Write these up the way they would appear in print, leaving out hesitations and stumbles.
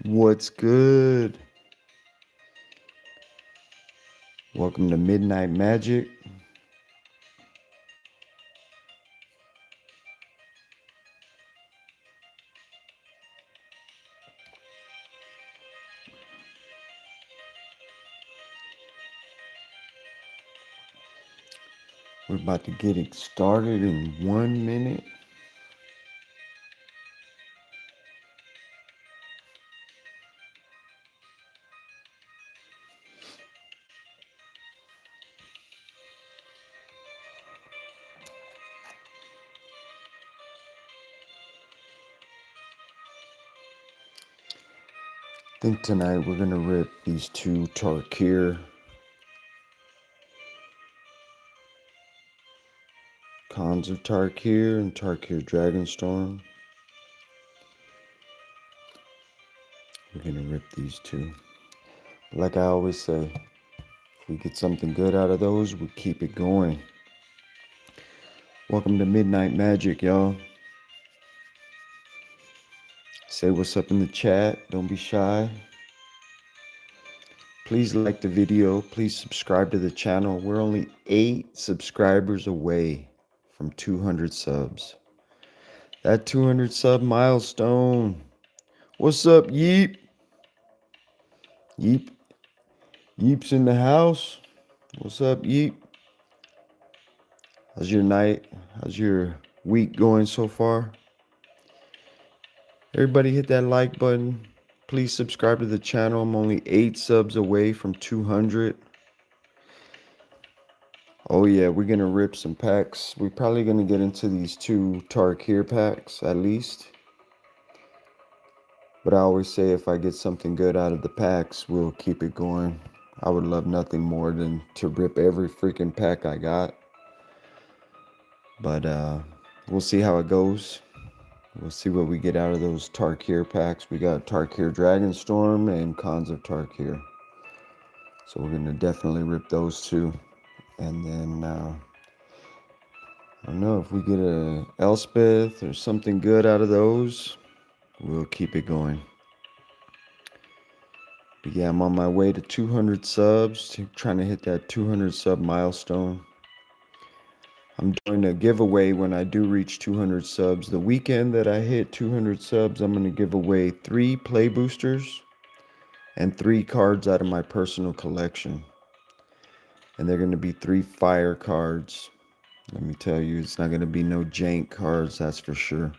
What's good? Welcome to Midnight Magic. We're about to get it started in 1 minute. I think tonight we're going to rip these two Tarkir Cons of Tarkir and Tarkir Dragonstorm. We're going to rip these two. Like I always say, if we get something good out of those, we keep it going. Welcome to Midnight Magic, y'all. Say what's up in the chat. Don't be shy. Please like the video. Please subscribe to the channel. We're only 8 subscribers away from 200 subs. That 200 sub milestone. What's up, Yeep? Yeep. Yeep's in the house. What's up, Yeep? How's your night? How's your week going so far? Everybody hit that like button. Please subscribe to the channel. I'm only 8 subs away from 200. Oh yeah, we're gonna rip some packs. We're probably gonna get into these 2 Tarkir packs at least. But I always say if I get something good out of the packs, we'll keep it going. I would love nothing more than to rip every freaking pack I got. But we'll see how it goes. We'll see what we get out of those Tarkir packs. We got Tarkir Dragonstorm and Cons of Tarkir. So we're gonna definitely rip those two. And then I don't know if we get a Elspeth or something good out of those, we'll keep it going. But yeah, I'm on my way to 200 subs, trying to hit that 200 sub milestone. I'm doing a giveaway when I do reach 200 subs. The weekend that I hit 200 subs, I'm going to give away 3 play boosters and 3 cards out of my personal collection. And they're going to be 3 fire cards. Let me tell you, it's not going to be no jank cards, that's for sure.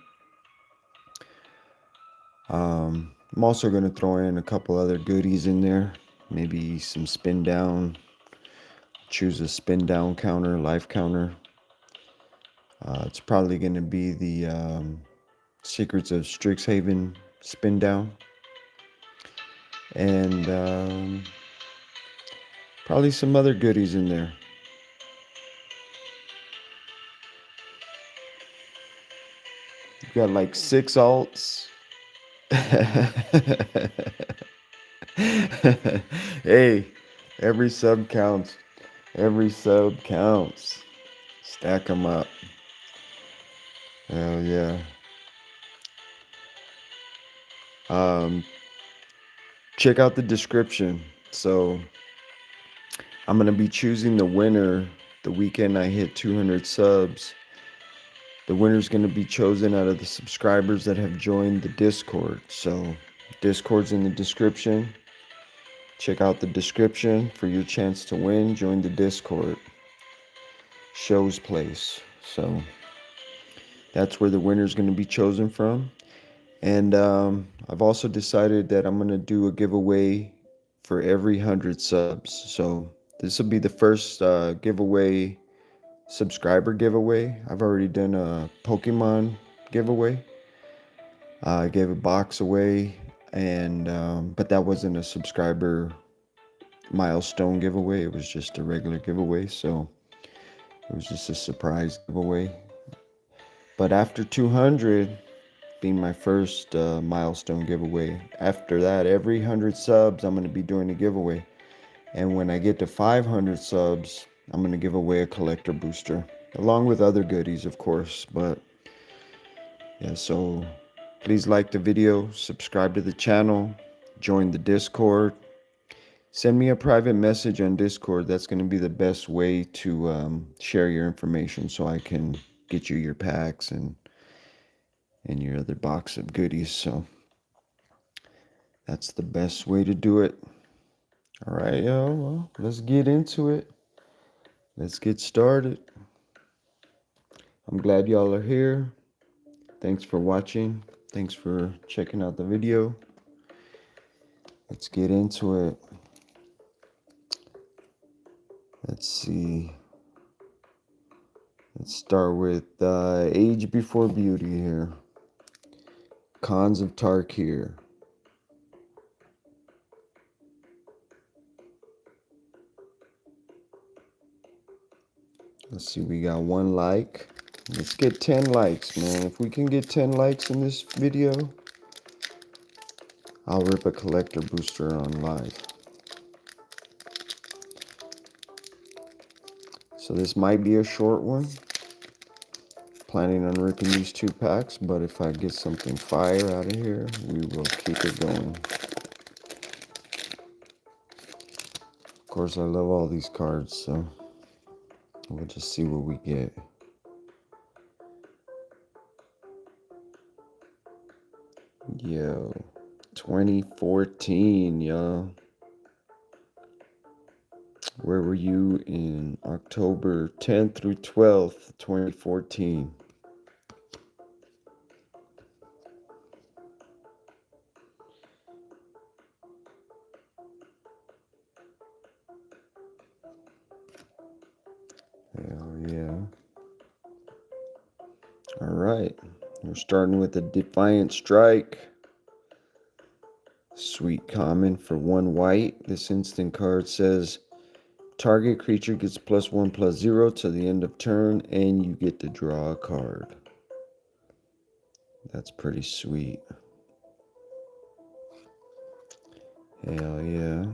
I'm also going to throw in a couple other goodies in there. Maybe some spin down. Choose a spin down counter, life counter. It's probably going to be the Secrets of Strixhaven spin down. And probably some other goodies in there. You've got like 6 alts. Hey, every sub counts. Every sub counts. Stack them up. Hell yeah. Check out the description. So I'm going to be choosing the winner the weekend I hit 200 subs. The winner's going to be chosen out of the subscribers that have joined the Discord. So Discord's in the description. Check out the description for your chance to win. Join the Discord. Show's place. So that's where the winner's going to be chosen from. And I've also decided that I'm going to do a giveaway for every 100 subs. So this will be the first giveaway, subscriber giveaway. I've already done a Pokemon giveaway. I gave a box away, and but that wasn't a subscriber milestone giveaway. It was just a regular giveaway. So it was just a surprise giveaway. But after 200... being my first milestone giveaway. After that, every 100 subs, I'm going to be doing a giveaway. And when I get to 500 subs, I'm going to give away a collector booster, along with other goodies, of course. But yeah, so please like the video, subscribe to the channel. join the Discord. Send me a private message on Discord. That's going to be the best way to share your information so I can get you your packs and your other box of goodies. So that's the best way to do it. All right, y'all. Well, let's get into it. Let's get started. I'm glad y'all are here. Thanks for watching. Thanks for checking out the video. Let's get into it. Let's see. Let's start with Age Before Beauty here. Cons of Tarkir. Let's see, we got 1 like. Let's get 10 likes, man. If we can get 10 likes in this video, I'll rip a collector booster on live. So this might be a short one. Planning on ripping these 2 packs, but if I get something fire out of here, we will keep it going. Of course, I love all these cards, so we'll just see what we get. Yo, 2014, y'all. Where were you in October 10th through 12th, 2014? Hell yeah. All right. We're starting with a Defiant Strike. Sweet common for 1 white. This instant card says target creature gets +1/+0 to the end of turn, and you get to draw a card. That's pretty sweet. Hell yeah.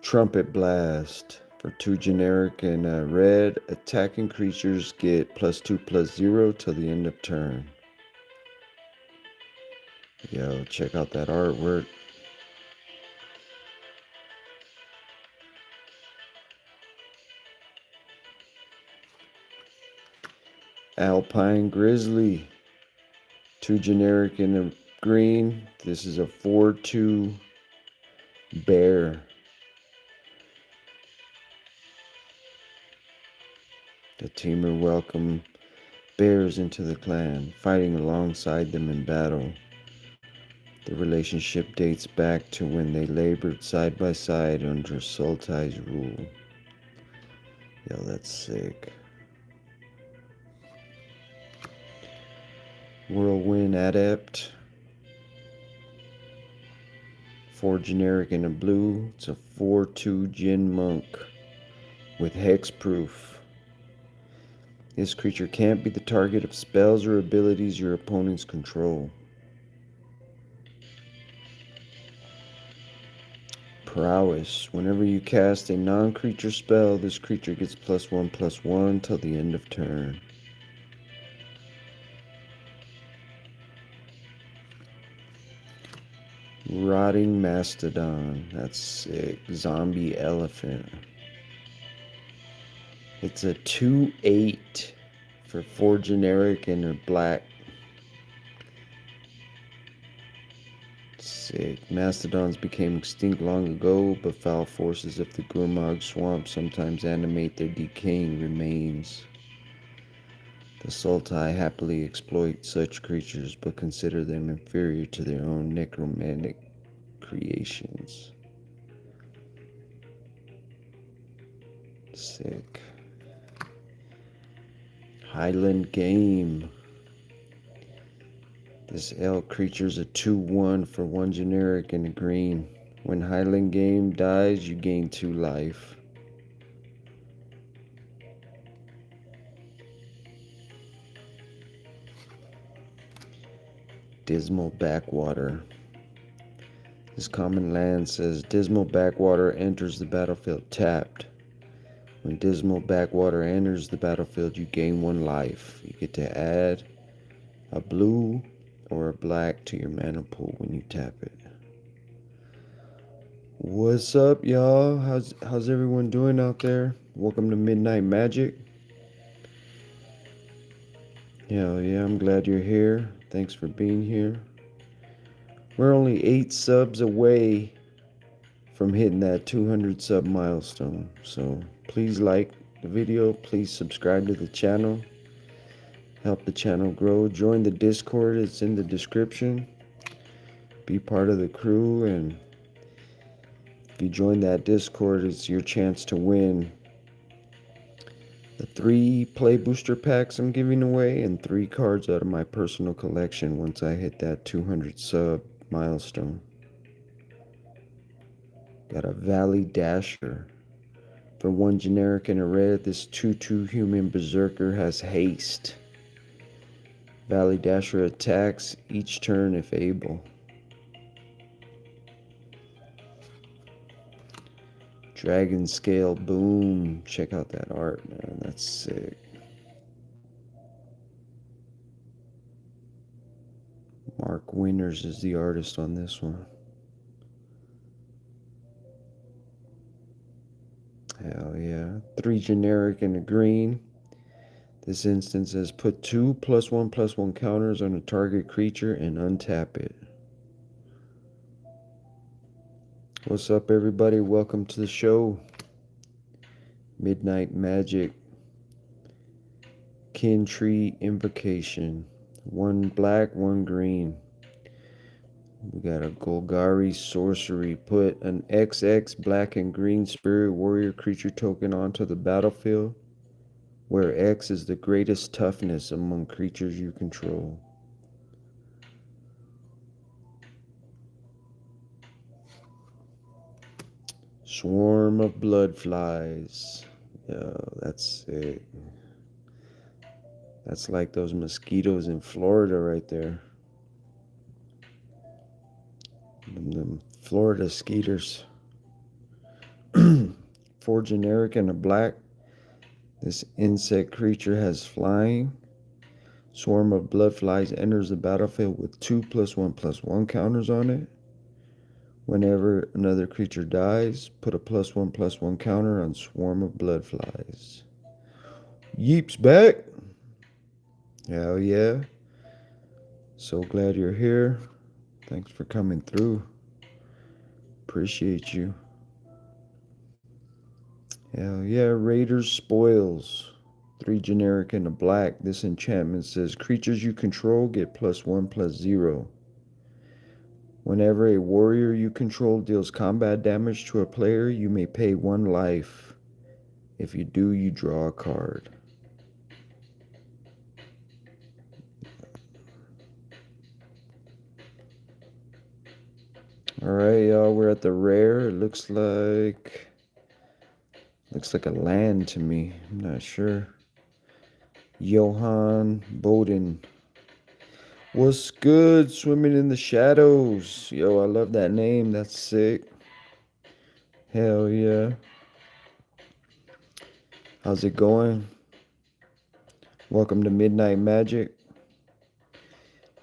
Trumpet Blast. For 2 generic and red, attacking creatures get +2/+0 till the end of turn. Yo, check out that artwork. Alpine Grizzly. 2 generic and a green. This is a 4/2 bear. The teamer welcome bears into the clan, fighting alongside them in battle. The relationship dates back to when they labored side by side under Sultai's rule. Yo, that's sick. Whirlwind Adept. 4 generic and a blue. It's a 4/2 Jin Monk with hexproof. This creature can't be the target of spells or abilities your opponents control. Prowess. Whenever you cast a non-creature spell, this creature gets +1/+1 till the end of turn. Rotting Mastodon. That's sick. Zombie Elephant. It's a 2/8 for 4 generic and a black. Sick. Mastodons became extinct long ago, but foul forces of the Gurmag swamp sometimes animate their decaying remains. The Sultai happily exploit such creatures, but consider them inferior to their own necromantic creations. Sick. Highland Game. This elk creature's a 2/1 for 1 generic and a green. When Highland Game dies, you gain 2 life. Dismal Backwater. This common land says Dismal Backwater enters the battlefield tapped. When Dismal Backwater enters the battlefield, you gain 1 life. You get to add a blue or a black to your mana pool when you tap it. What's up, y'all? How's everyone doing out there? Welcome to Midnight Magic. Hell yeah, I'm glad you're here. Thanks for being here. We're only 8 subs away from hitting that 200 sub milestone. So please like the video, please subscribe to the channel. Help the channel grow. Join the Discord, it's in the description. Be part of the crew, and if you join that Discord, it's your chance to win the 3 play booster packs I'm giving away and 3 cards out of my personal collection once I hit that 200 sub milestone. Got a Valley Dasher. For 1 generic and a red, this 2/2 human berserker has haste. Valley Dasher attacks each turn if able. Dragon Scale Boom. Check out that art, man. That's sick. Mark Winters is the artist on this one. Hell yeah. 3 generic and a green. This instance says put 2 +1/+1 counters on a target creature and untap it. What's up, everybody? Welcome to the show. Midnight Magic. Kin Tree Invocation. 1 black, 1 green. We got a Golgari Sorcery. Put an XX black and green Spirit Warrior creature token onto the battlefield, where X is the greatest toughness among creatures you control. Swarm of Bloodflies. Yo, that's sick. That's like those mosquitoes in Florida right there. Them Florida skeeters. 4 generic and a black. This insect creature has flying. Swarm of Bloodflies enters the battlefield with 2 +1/+1 counters on it. Whenever another creature dies, put a +1/+1 counter on Swarm of Bloodflies. Yeep's back. Hell yeah. So glad you're here. Thanks for coming through. Appreciate you. Hell yeah. Raiders Spoils. 3 generic and a black. This enchantment says creatures you control get +1/+0. Whenever a warrior you control deals combat damage to a player, you may pay 1 life. If you do, you draw a card. Alright, y'all, we're at the rare. It looks like a land to me. I'm not sure. Johann Bowden. What's good? Swimming in the shadows. Yo, I love that name. That's sick. Hell yeah. How's it going? Welcome to Midnight Magic.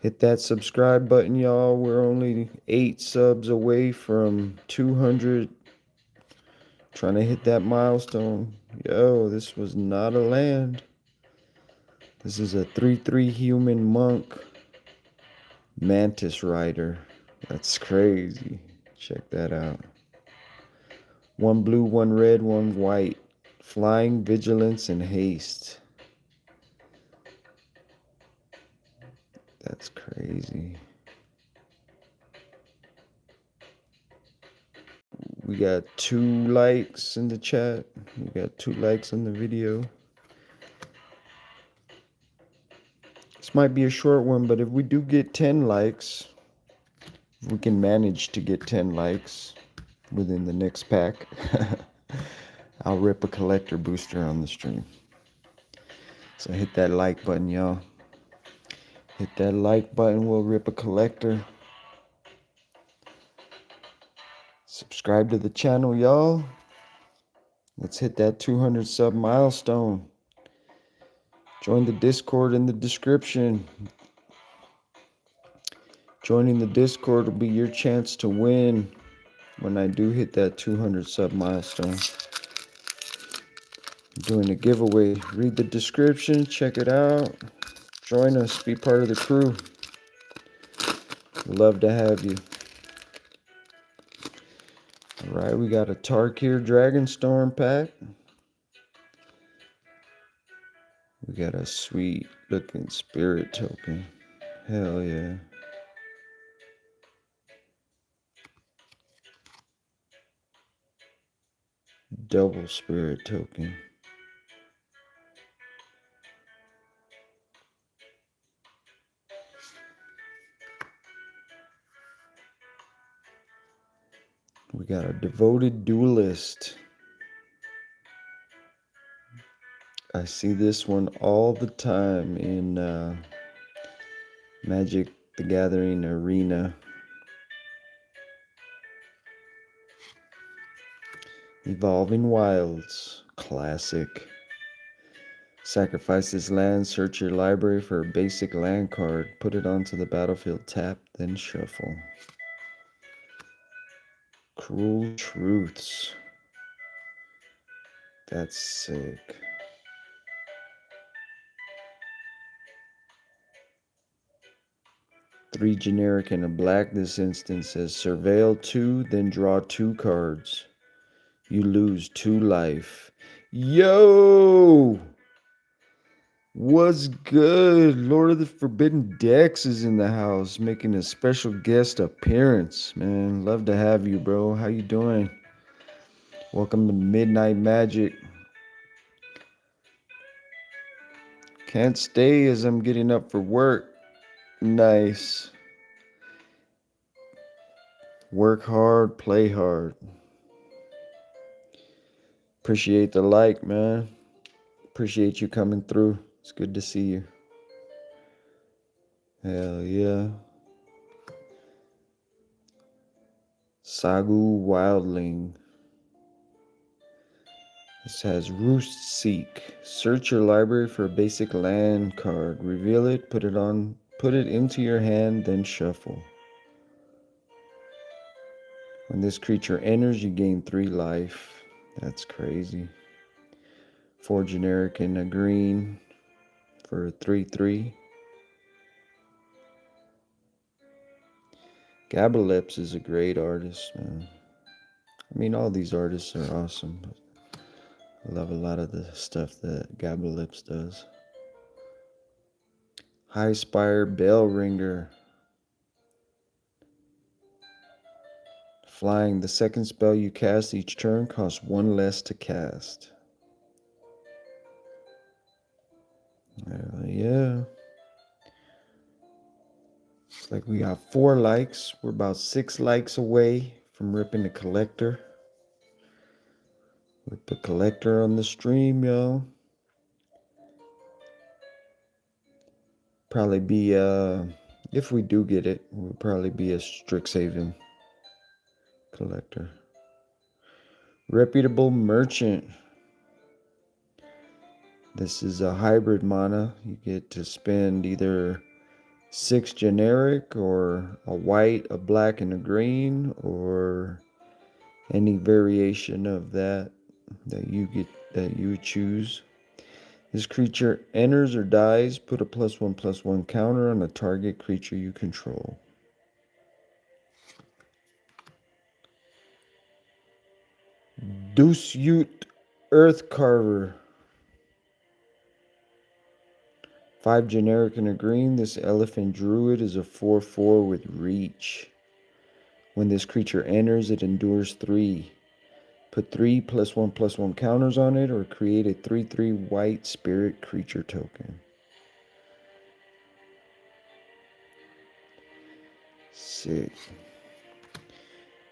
Hit that subscribe button, y'all. We're only 8 subs away from 200. Trying to hit that milestone. Yo, this was not a land. This is a 3/3 human monk. Mantis Rider. That's crazy. Check that out. 1 blue, 1 red, 1 white. Flying, vigilance, and haste. That's crazy. We got 2 likes in the chat. We got 2 likes on the video. This might be a short one, but if we do get 10 likes, if we can manage to get 10 likes within the next pack, I'll rip a collector booster on the stream. So hit that like button, y'all. Hit that like button, we'll rip a collector. Subscribe to the channel, y'all. Let's hit that 200 sub milestone. Join the Discord in the description. Joining the Discord will be your chance to win when I do hit that 200 sub milestone. I'm doing a giveaway. Read the description, check it out. Join us, be part of the crew. Love to have you. All right, we got a Tarkir Dragonstorm pack. We got a sweet looking spirit token. Hell yeah. Double spirit token. We got a devoted duelist. I see this one all the time in Magic the Gathering Arena. Evolving Wilds. Classic. Sacrifice this land, search your library for a basic land card, put it onto the battlefield, tap, then shuffle. Cruel Truths. That's sick. Three generic and a black. This instance says surveil 2, then draw 2 cards. You lose 2 life. Yo! What's good? Lord of the Forbidden Decks is in the house, making a special guest appearance. Man, love to have you, bro. How you doing? Welcome to Midnight Magic. Can't stay as I'm getting up for work. Nice. Work hard, play hard. Appreciate the like, man. Appreciate you coming through. It's good to see you. Hell yeah. Sagu Wildling. This has Roost Seek. Search your library for a basic land card. Reveal it, put it into your hand, then shuffle. When this creature enters, you gain 3 life. That's crazy. 4 generic and a green for 3/3. Gabalips is a great artist, man. I mean, all these artists are awesome, but I love a lot of the stuff that Gabalips does. High Spire Bell Ringer. Flying, the second spell you cast each turn costs 1 less to cast. Yeah. Looks like we got 4 likes. We're about 6 likes away from ripping the collector. Rip the collector on the stream, yo. Probably be, if we do get it, we'll probably be a Strixhaven collector. Reputable Merchant. This is a hybrid mana. You get to spend either 6 generic or a white, a black, and a green, or any variation of that you choose. This creature enters or dies, put a +1/+1 counter on a target creature you control. Deuceute Earthcarver. 5 generic and a green. This elephant druid is a 4/4 with reach. When this creature enters, it endures 3. Put 3 +1/+1 counters on it, or create a 3/3 white spirit creature token. Sick.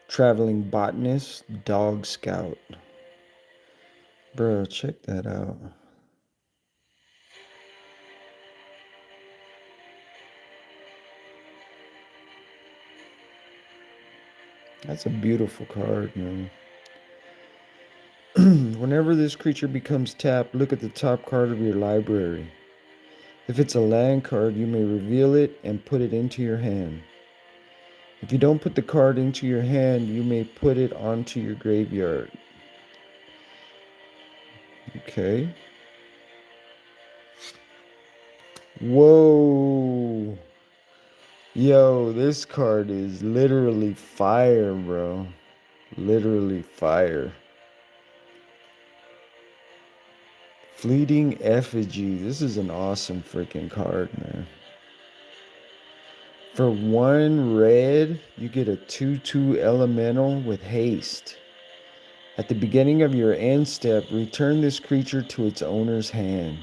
Traveling Botanist, Dog Scout. Bro, check that out. That's a beautiful card, man. Whenever this creature becomes tapped, look at the top card of your library. If it's a land card, you may reveal it and put it into your hand. If you don't put the card into your hand, you may put it onto your graveyard. Okay. Whoa. Yo, this card is literally fire, bro. Literally fire. Fleeting Effigy. This is an awesome freaking card, man. For 1 red, you get a 2/2 elemental with haste. At the beginning of your end step, return this creature to its owner's hand.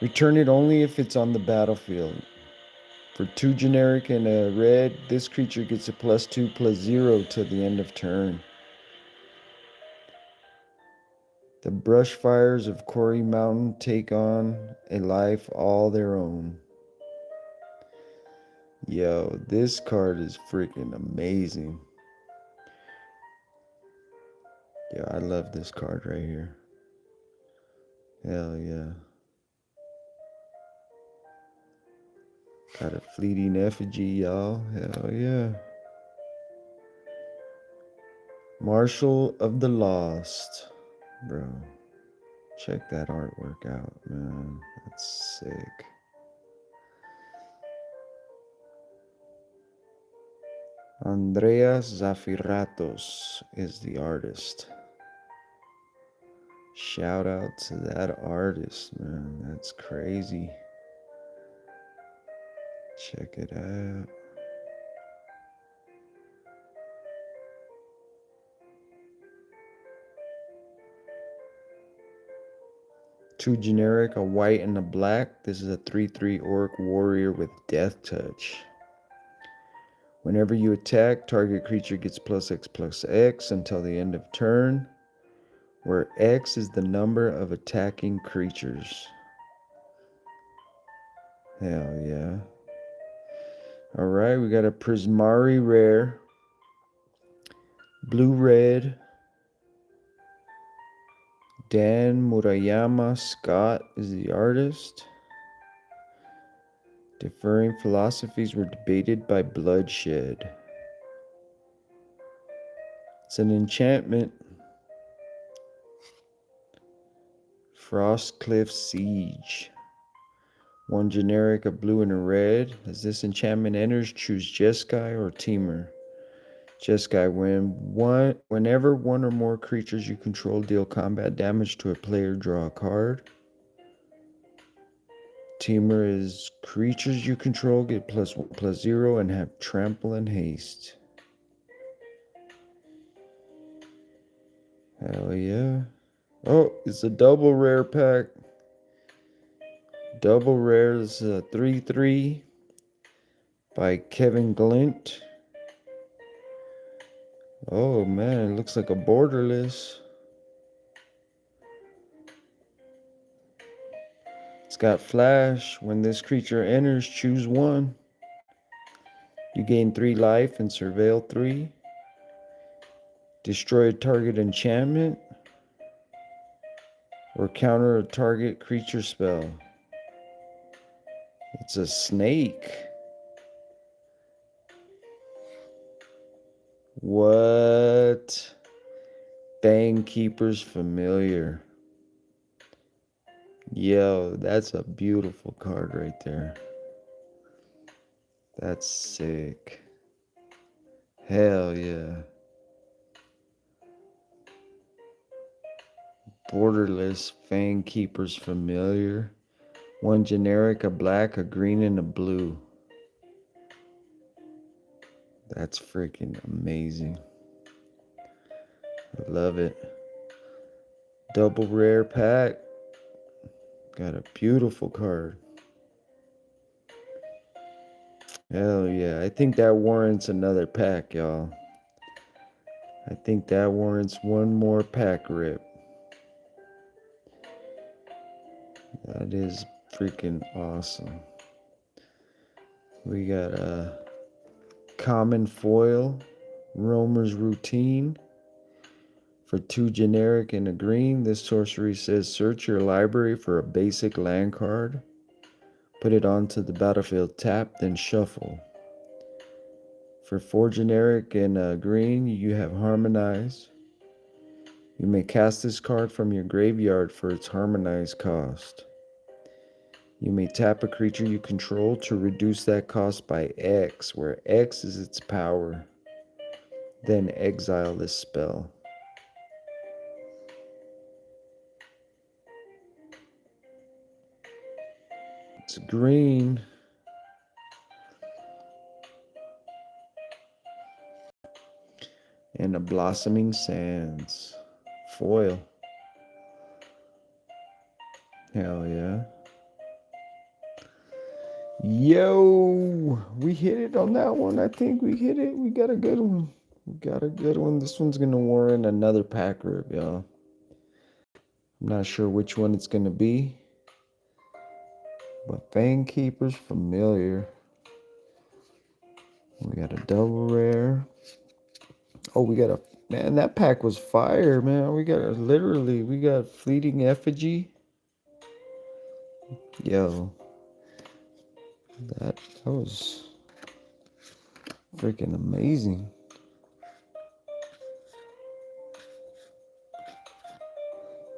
Return it only if it's on the battlefield. For 2 generic and a red, this creature gets a +2/+0 till the end of turn. The brush fires of Quarry Mountain take on a life all their own. Yo, this card is freaking amazing. Yo, I love this card right here. Hell yeah. Got a Fleeting Effigy, y'all. Hell yeah. Marshal of the Lost. Bro, check that artwork out, man. That's sick. Andreas Zafiratos is the artist. Shout out to that artist, man. That's crazy. Check it out. Two generic, a white and a black. This is a 3/3 orc warrior with death touch. Whenever you attack, target creature gets +X/+X until the end of turn, where X is the number of attacking creatures. Hell yeah. Alright, we got a Prismari rare. Blue-red. Dan Murayama Scott is the artist. Differing philosophies were debated by bloodshed. It's an enchantment. Frostcliff Siege. 1 generic, a blue and a red. As this enchantment enters, choose Jeskai or Temur. Jeskai, whenever one or more creatures you control deal combat damage to a player, draw a card. Temur is creatures you control get +1/+0 and have trample and haste. Hell yeah. Oh, it's a double rare pack. Double rare is a 3/3 by Kevin Glint. Oh man, it looks like a borderless. It's got flash. When this creature enters, choose 1. You gain 3 life and surveil 3. Destroy a target enchantment or counter a target creature spell. It's a snake. What? Bangkeeper's Familiar. Yo, that's a beautiful card right there. That's sick. Hell yeah. Borderless Fangkeeper's Familiar. 1 generic, a black, a green, and a blue. That's freaking amazing. I love it. Double rare pack. Got a beautiful card. Hell yeah. I think that warrants another pack, y'all. I think that warrants one more pack rip. That is freaking awesome. We got a common foil, Roamer's Routine. For 2 generic and a green, this sorcery says search your library for a basic land card. Put it onto the battlefield tap, then shuffle. For 4 generic and green, you have Harmonize. You may cast this card from your graveyard for its Harmonize cost. You may tap a creature you control to reduce that cost by X, where X is its power. Then exile this spell. It's green. And a Blossoming Sands. Foil. Hell yeah. Yo, we hit it on that one. I think we hit it. We got a good one. We got a good one. This one's going to warrant another pack rip, y'all. I'm not sure which one it's going to be. But Fang Keeper's familiar. We got a double rare. Oh, we got a... Man, that pack was fire, man. We got Fleeting Effigy. Yo. That was freaking amazing.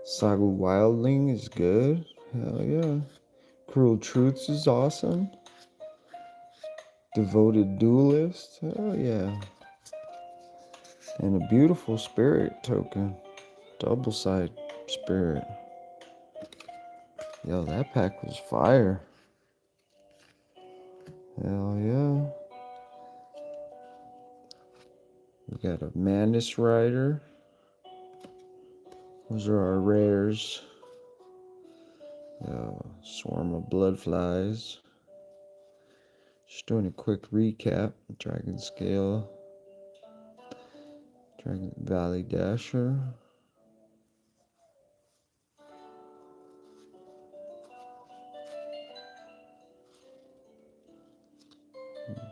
Saga Wildling is good. Hell yeah. Cruel Truths is awesome. Devoted Duelist. Hell yeah. And a beautiful Spirit token. Double side Spirit. Yo, that pack was fire. Hell yeah. We got a Madness Rider. Those are our rares. Swarm of Bloodflies. Just doing a quick recap. Dragon Scale. Dragon Valley Dasher.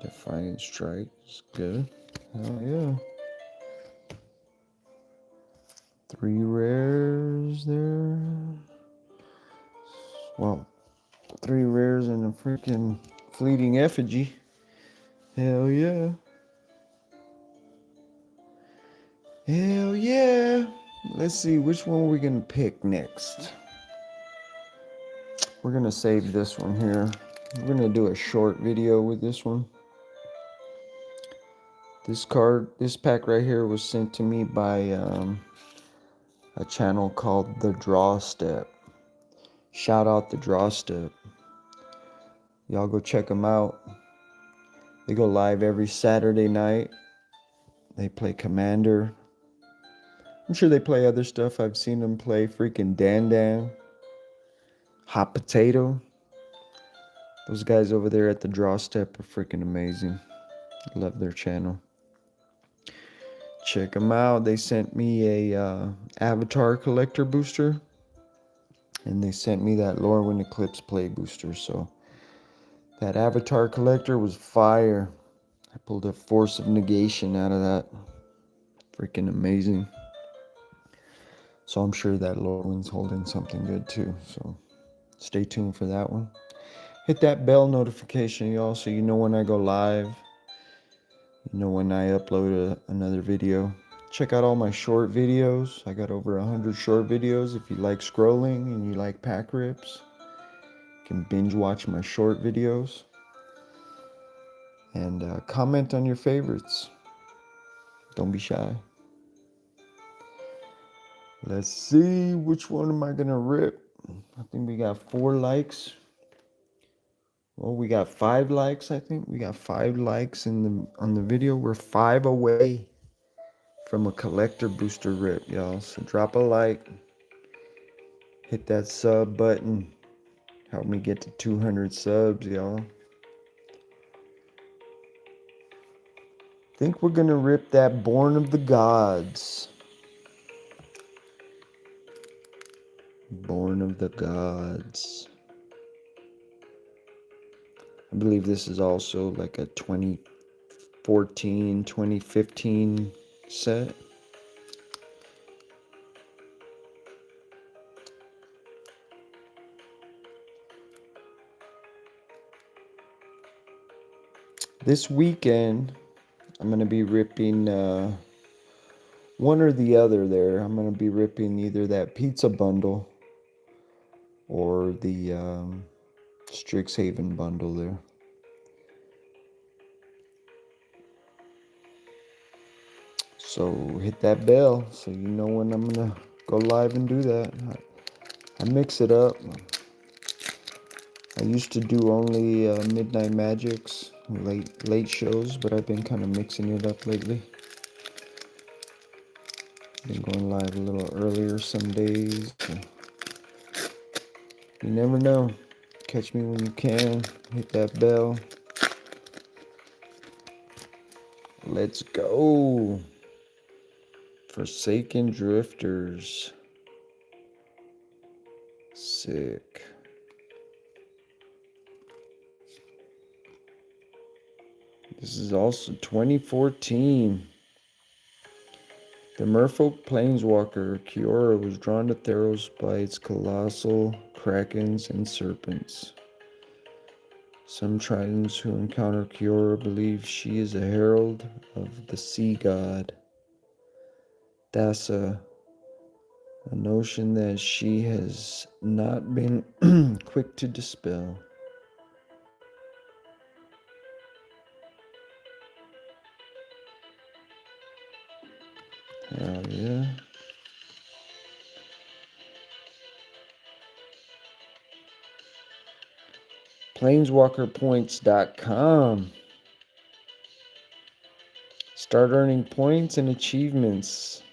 Defiant Strike is good. Hell yeah. 3 rares there. Well, 3 rares and a freaking Fleeting Effigy. Hell yeah. Hell yeah. Let's see, which one we're going to pick next. We're going to save this one here. We're going to do a short video with this one. This pack right here was sent to me by a channel called The Draw Step. Shout out The Draw Step. Y'all go check them out. They go live every Saturday night. They play Commander. I'm sure they play other stuff. I've seen them play freaking Dan Dan. Hot Potato. Those guys over there at The Draw Step are freaking amazing. Love their channel. Check them out. They sent me a Avatar Collector booster. And they sent me that Lorwyn Eclipse Play booster. So that Avatar Collector was fire. I pulled a Force of Negation out of that. Freaking amazing. So I'm sure that Lorwyn's holding something good too. So stay tuned for that one. Hit that bell notification, y'all, so you know when I go live. You know when I upload another video. Check out all my short videos. I got over 100 short videos. If you like scrolling and you like pack rips, you can binge watch my short videos. And comment on your favorites. Don't be shy. Let's see, which one am I gonna rip? I think we got 4 likes. Well, we got 5 likes, I think. We got 5 likes on the video. We're 5 away from a collector booster rip, y'all. So drop a like. Hit that sub button. Help me get to 200 subs, y'all. Think we're gonna rip that Born of the Gods. Born of the Gods. I believe this is also like a 2014, 2015 set. This weekend, I'm going to be ripping one or the other there. I'm going to be ripping either that pizza bundle or the Strixhaven bundle there. So hit that bell so you know when I'm going to go live and do that. I mix it up. I used to do only Midnight Magics, late shows, but I've been kind of mixing it up lately. Been going live a little earlier some days. You never know. Catch me when you can. Hit that bell. Let's go. Forsaken Drifters. Sick. This is also 2014. The merfolk planeswalker Kiora was drawn to Theros by its colossal krakens and serpents. Some Tritons who encounter Kiora believe she is a herald of the sea god, Thassa, a notion that she has not been quick to dispel. Hell yeah. Planeswalkerpoints.com. Start earning points and achievements.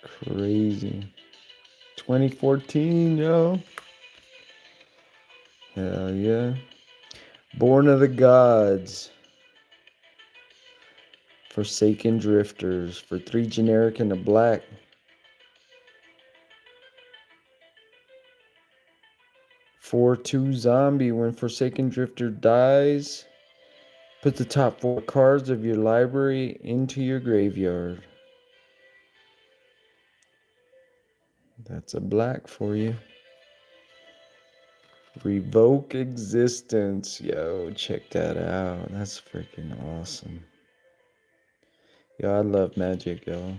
Crazy. 2014, yo. Hell yeah. Born of the Gods. Forsaken Drifters. For 3 generic and a black. 4/2 zombie. When Forsaken Drifter dies, put the top 4 cards of your library into your graveyard. That's a black for you. Revoke Existence. Yo, check that out. That's freaking awesome. Yo, I love Magic, yo.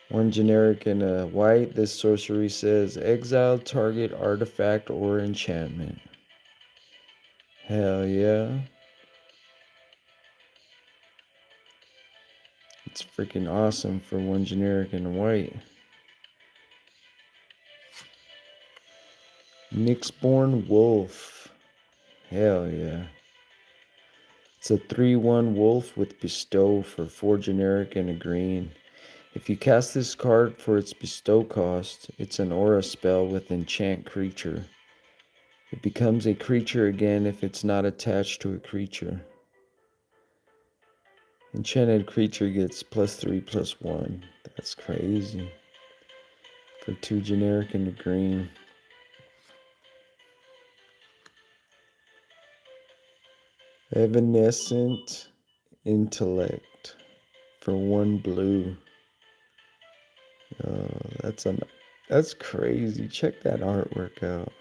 1 generic and a white. This sorcery says exile target artifact or enchantment. Hell yeah. It's freaking awesome for 1 generic and a white. Nyxborn Wolf. Hell yeah. It's a 3/1 wolf with bestow for 4 generic and a green. If you cast this card for its bestow cost, it's an aura spell with enchant creature. It becomes a creature again if it's not attached to a creature. Enchanted creature gets +3/+1. That's crazy. For 2 generic and a green. Evanescent Intellect for 1 blue. Oh, that's crazy. Check that artwork out.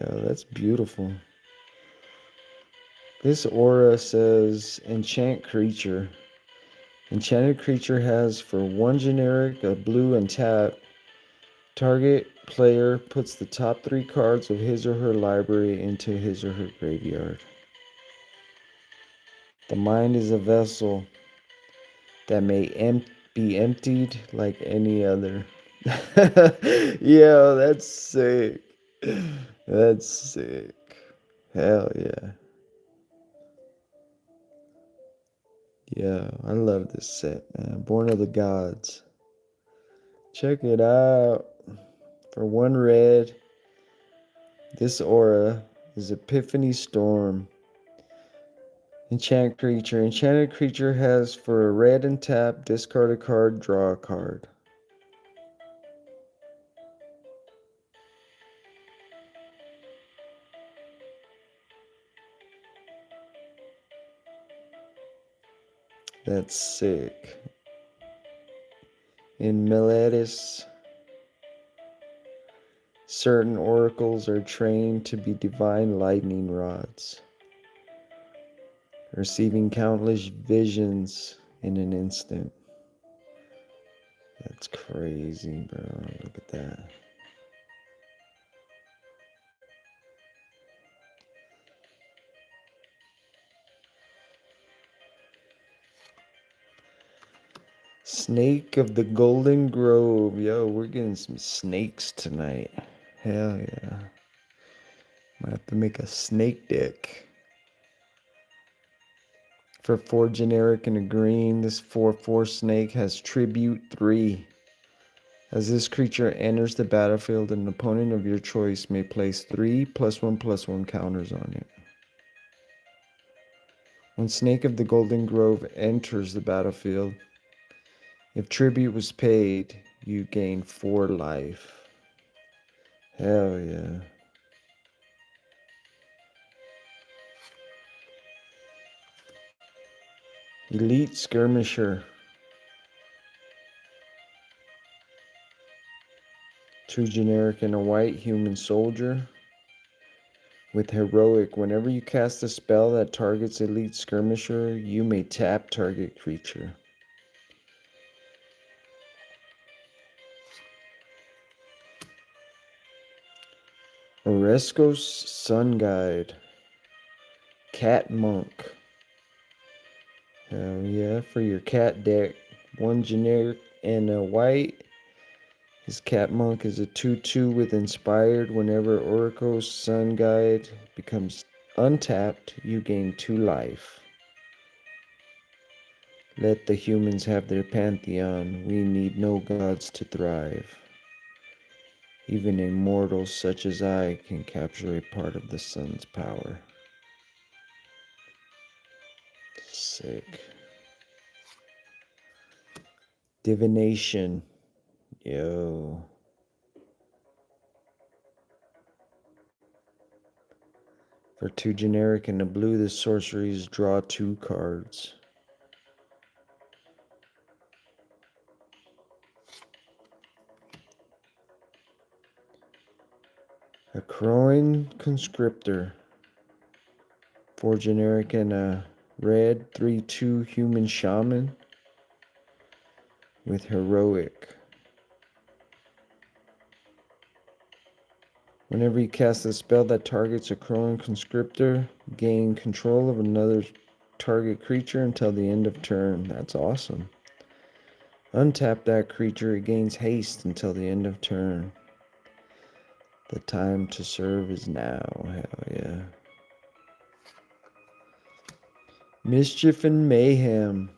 Yeah, that's beautiful. This aura says enchant creature. Enchanted creature has for 1 generic, a blue and tap. Target player puts the top 3 cards of his or her library into his or her graveyard. The mind is a vessel that may be emptied like any other. Yo, that's sick. That's sick. Hell yeah. Yeah, I love this set, man. Born of the Gods. Check it out. For 1 red, this aura is Epiphany Storm. Enchant creature. Enchanted creature has for a red and tap, discard a card, draw a card. That's sick. In Meletis Certain oracles are trained to be divine lightning rods, receiving countless visions in an instant. That's crazy, bro. Look at that. Snake of the Golden Grove. Yo, we're getting some snakes tonight. Hell yeah. Might have to make a snake deck. For 4 generic and a green, this 4/4 snake has Tribute 3. As this creature enters the battlefield, an opponent of your choice may place 3 +1/+1 counters on it. When Snake of the Golden Grove enters the battlefield, if tribute was paid, you gain 4 life. Hell yeah. Elite Skirmisher. 2 generic and a white human soldier. With Heroic, whenever you cast a spell that targets Elite Skirmisher, you may tap target creature. Oreskos Sun Guide. Cat Monk. Hell yeah, for your cat deck. 1 generic and a white. His Cat Monk is a 2/2 with Inspired. Whenever Oracle's Sun Guide becomes untapped, you gain 2 life. Let the humans have their pantheon. We need no gods to thrive. Even a mortal such as I can capture a part of the sun's power. Sick. Divination. Yo. For 2 generic and a blue, this sorcery is draw 2 cards. A Crowing Conscriptor. 4 generic and a red, 3/2 human shaman with Heroic. Whenever you cast a spell that targets a Crowing Conscriptor, gain control of another target creature until the end of turn. That's awesome. Untap that creature, it gains haste until the end of turn. The time to serve is now. Hell yeah. Mischief and Mayhem.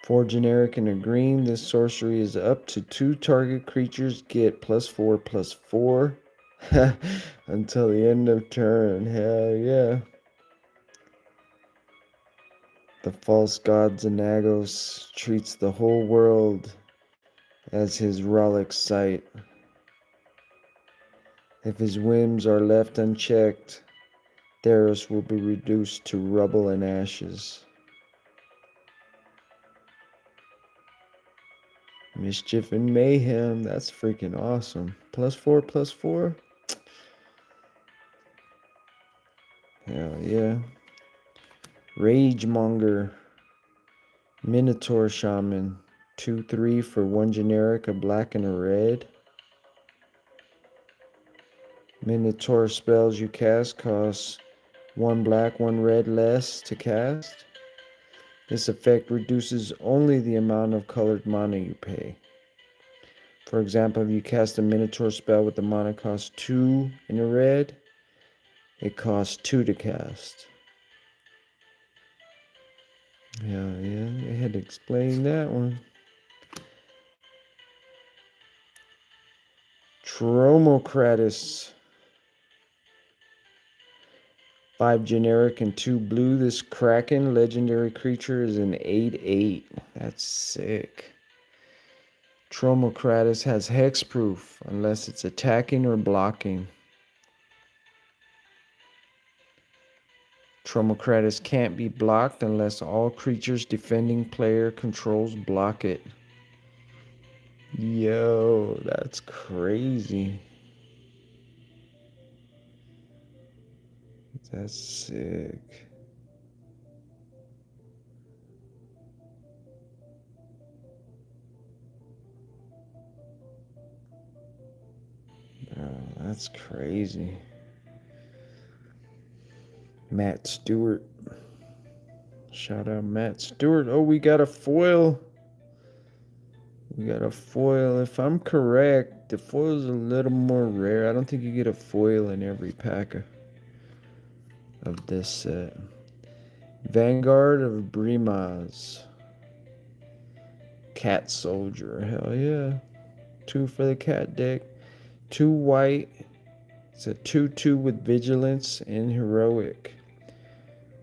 4 generic and a green. This sorcery is up to 2 target creatures get +4/+4 until the end of turn. Hell yeah. The false god Xenagos treats the whole world as his Rollick sight. If his whims are left unchecked, Theros will be reduced to rubble and ashes. Mischief and Mayhem, that's freaking awesome. +4/+4? Hell yeah. Ragemonger. Minotaur Shaman. 2/3 for 1 generic, a black and a red. Minotaur spells you cast cost 1 black, 1 red less to cast. This effect reduces only the amount of colored mana you pay. For example, if you cast a Minotaur spell with the mana cost 2 in a red, it costs 2 to cast. Yeah, I had to explain that one. Tromocratus. 5 generic and 2 blue. This Kraken legendary creature is an 8/8. That's sick. Tromocratus has hexproof unless it's attacking or blocking. Tromocratus can't be blocked unless all creatures defending player controls block it. Yo, that's crazy. That's sick. Bro, that's crazy. Matt Stewart. Shout out Matt Stewart. Oh, we got a foil. We got a foil. If I'm correct, the foil is a little more rare. I don't think you get a foil in every pack of this set. Vanguard of Brimaz. Cat Soldier. Hell yeah. 2 for the cat deck. 2 white. It's a 2/2 with Vigilance and Heroic.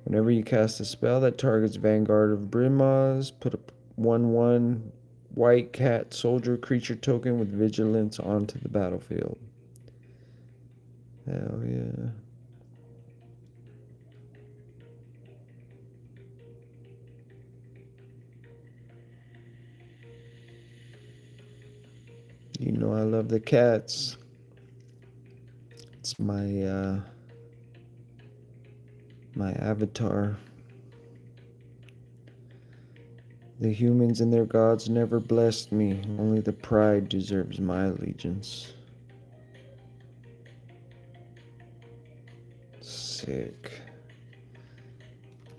Whenever you cast a spell that targets Vanguard of Brimaz, put a 1/1 white cat soldier creature token with Vigilance onto the battlefield. Hell yeah. You know I love the cats. It's my avatar. The humans and their gods never blessed me. Only the pride deserves my allegiance. Sick.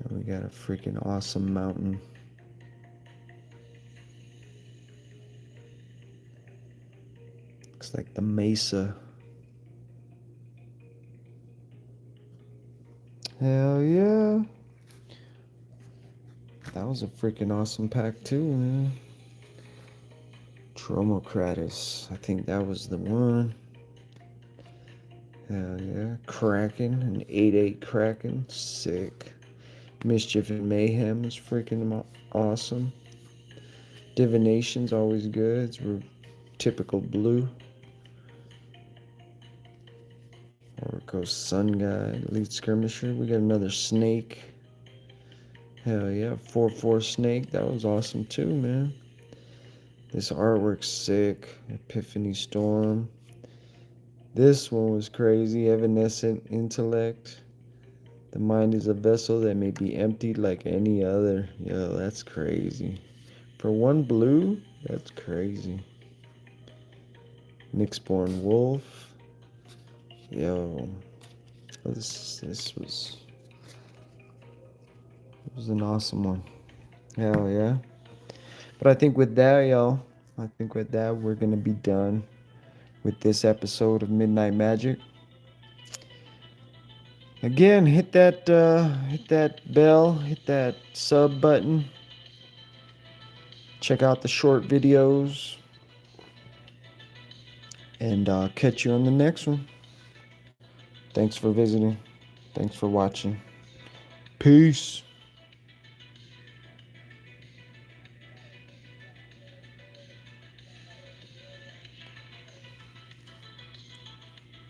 And we got a freaking awesome mountain. Looks like the Mesa. Hell yeah. That was a freaking awesome pack too, man. Tromocratus. I think that was the one. Hell yeah. Kraken. An 8/8 Kraken. Sick. Mischief and Mayhem is freaking awesome. Divination's always good. It's typical blue. Orco Sun Guide. Elite Skirmisher. We got another Snake. Hell yeah. 4/4 Snake. That was awesome too, man. This artwork's sick. Epiphany Storm. This one was crazy. Evanescent Intellect. The mind is a vessel that may be emptied like any other. Yo, that's crazy. For 1 blue, that's crazy. Nyxborn Wolf. Yo, this was an awesome one. Hell yeah. But I think with that, y'all, we're gonna be done with this episode of Midnight Magic. Again, hit that bell, hit that sub button. Check out the short videos. And I'll catch you on the next one. Thanks for visiting. Thanks for watching. Peace.